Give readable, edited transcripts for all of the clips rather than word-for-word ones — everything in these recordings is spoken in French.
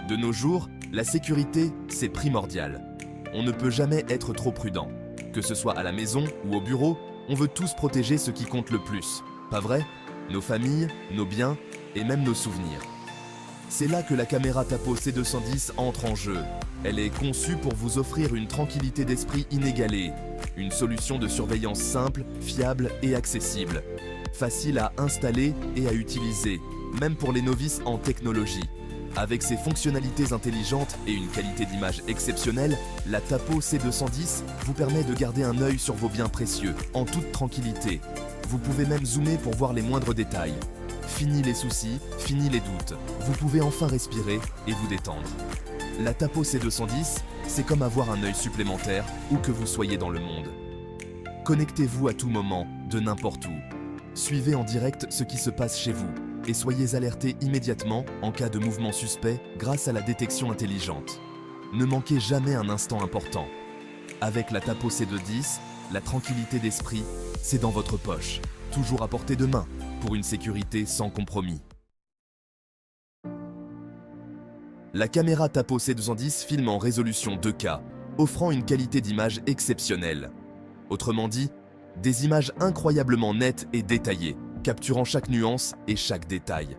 De nos jours, la sécurité, c'est primordial. On ne peut jamais être trop prudent. Que ce soit à la maison ou au bureau, on veut tous protéger ce qui compte le plus. Pas vrai? Nos familles, nos biens et même nos souvenirs. C'est là que la caméra Tapo C210 entre en jeu. Elle est conçue pour vous offrir une tranquillité d'esprit inégalée. Une solution de surveillance simple, fiable et accessible. Facile à installer et à utiliser, même pour les novices en technologie. Avec ses fonctionnalités intelligentes et une qualité d'image exceptionnelle, la Tapo C210 vous permet de garder un œil sur vos biens précieux, en toute tranquillité. Vous pouvez même zoomer pour voir les moindres détails. Fini les soucis, fini les doutes. Vous pouvez enfin respirer et vous détendre. La Tapo C210, c'est comme avoir un œil supplémentaire où que vous soyez dans le monde. Connectez-vous à tout moment, de n'importe où. Suivez en direct ce qui se passe chez vous et soyez alertés immédiatement en cas de mouvement suspect grâce à la détection intelligente. Ne manquez jamais un instant important. Avec la Tapo C210, la tranquillité d'esprit, c'est dans votre poche, toujours à portée de main, pour une sécurité sans compromis. La caméra Tapo C210 filme en résolution 2K, offrant une qualité d'image exceptionnelle. Autrement dit, des images incroyablement nettes et détaillées, capturant chaque nuance et chaque détail.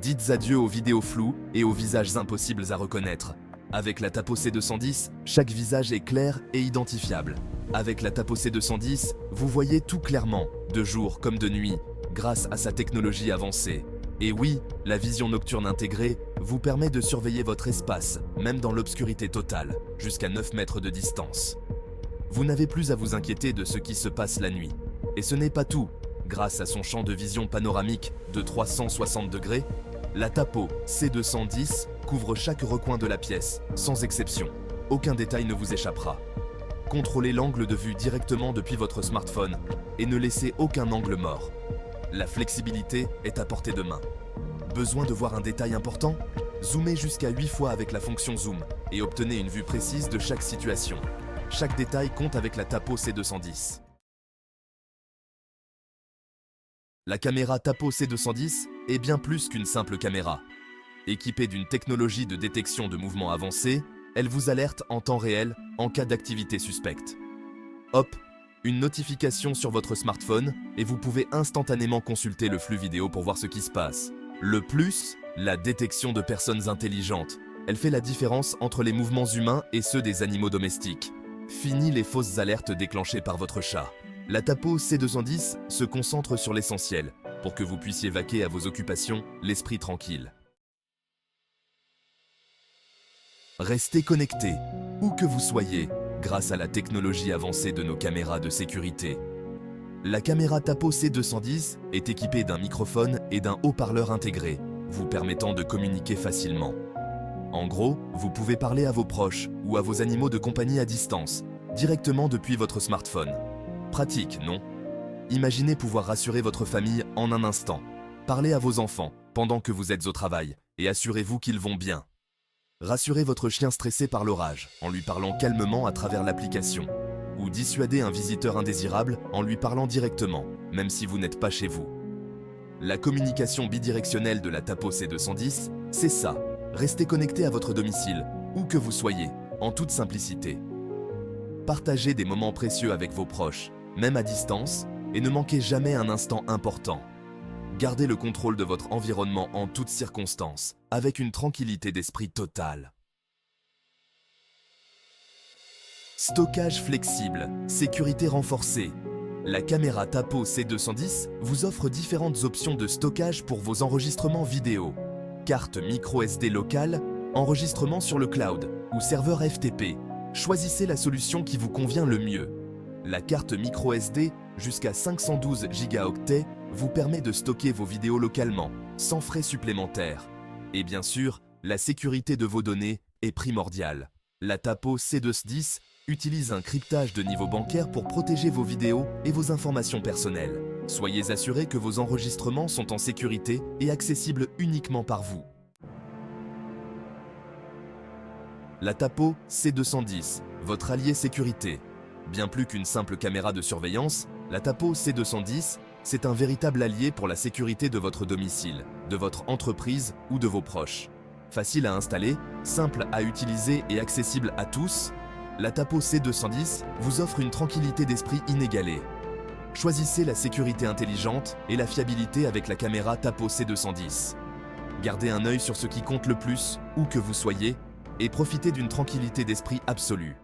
Dites adieu aux vidéos floues et aux visages impossibles à reconnaître. Avec la Tapo C210, chaque visage est clair et identifiable. Avec la Tapo C210, vous voyez tout clairement, de jour comme de nuit, grâce à sa technologie avancée. Et oui, la vision nocturne intégrée vous permet de surveiller votre espace, même dans l'obscurité totale, jusqu'à 9 mètres de distance. Vous n'avez plus à vous inquiéter de ce qui se passe la nuit. Et ce n'est pas tout. Grâce à son champ de vision panoramique de 360 degrés, la Tapo C210 couvre chaque recoin de la pièce, sans exception. Aucun détail ne vous échappera. Contrôlez l'angle de vue directement depuis votre smartphone et ne laissez aucun angle mort. La flexibilité est à portée de main. Besoin de voir un détail important? Zoomez jusqu'à 8 fois avec la fonction Zoom et obtenez une vue précise de chaque situation. Chaque détail compte avec la Tapo C210. La caméra Tapo C210 est bien plus qu'une simple caméra. Équipée d'une technologie de détection de mouvements avancée, elle vous alerte en temps réel en cas d'activité suspecte. Hop, une notification sur votre smartphone et vous pouvez instantanément consulter le flux vidéo pour voir ce qui se passe. Le plus, la détection de personnes intelligentes. Elle fait la différence entre les mouvements humains et ceux des animaux domestiques. Fini les fausses alertes déclenchées par votre chat. La Tapo C210 se concentre sur l'essentiel pour que vous puissiez vaquer à vos occupations, l'esprit tranquille. Restez connectés, où que vous soyez, grâce à la technologie avancée de nos caméras de sécurité. La caméra Tapo C210 est équipée d'un microphone et d'un haut-parleur intégré, vous permettant de communiquer facilement. En gros, vous pouvez parler à vos proches ou à vos animaux de compagnie à distance, directement depuis votre smartphone. Pratique, non? Imaginez pouvoir rassurer votre famille en un instant. Parlez à vos enfants pendant que vous êtes au travail et assurez-vous qu'ils vont bien. Rassurez votre chien stressé par l'orage en lui parlant calmement à travers l'application. Ou dissuadez un visiteur indésirable en lui parlant directement, même si vous n'êtes pas chez vous. La communication bidirectionnelle de la Tapo C210, c'est ça. Restez connecté à votre domicile, où que vous soyez, en toute simplicité. Partagez des moments précieux avec vos proches, même à distance, et ne manquez jamais un instant important. Gardez le contrôle de votre environnement en toutes circonstances, avec une tranquillité d'esprit totale. Stockage flexible, sécurité renforcée. La caméra Tapo C210 vous offre différentes options de stockage pour vos enregistrements vidéo. Carte micro-SD locale, enregistrement sur le cloud ou serveur FTP. Choisissez la solution qui vous convient le mieux. La carte micro-SD jusqu'à 512 Go vous permet de stocker vos vidéos localement, sans frais supplémentaires. Et bien sûr, la sécurité de vos données est primordiale. La Tapo C210 utilise un cryptage de niveau bancaire pour protéger vos vidéos et vos informations personnelles. Soyez assurés que vos enregistrements sont en sécurité et accessibles uniquement par vous. La Tapo C210, votre allié sécurité. Bien plus qu'une simple caméra de surveillance, la Tapo C210, c'est un véritable allié pour la sécurité de votre domicile, de votre entreprise ou de vos proches. Facile à installer, simple à utiliser et accessible à tous, la Tapo C210 vous offre une tranquillité d'esprit inégalée. Choisissez la sécurité intelligente et la fiabilité avec la caméra Tapo C210. Gardez un œil sur ce qui compte le plus, où que vous soyez, et profitez d'une tranquillité d'esprit absolue.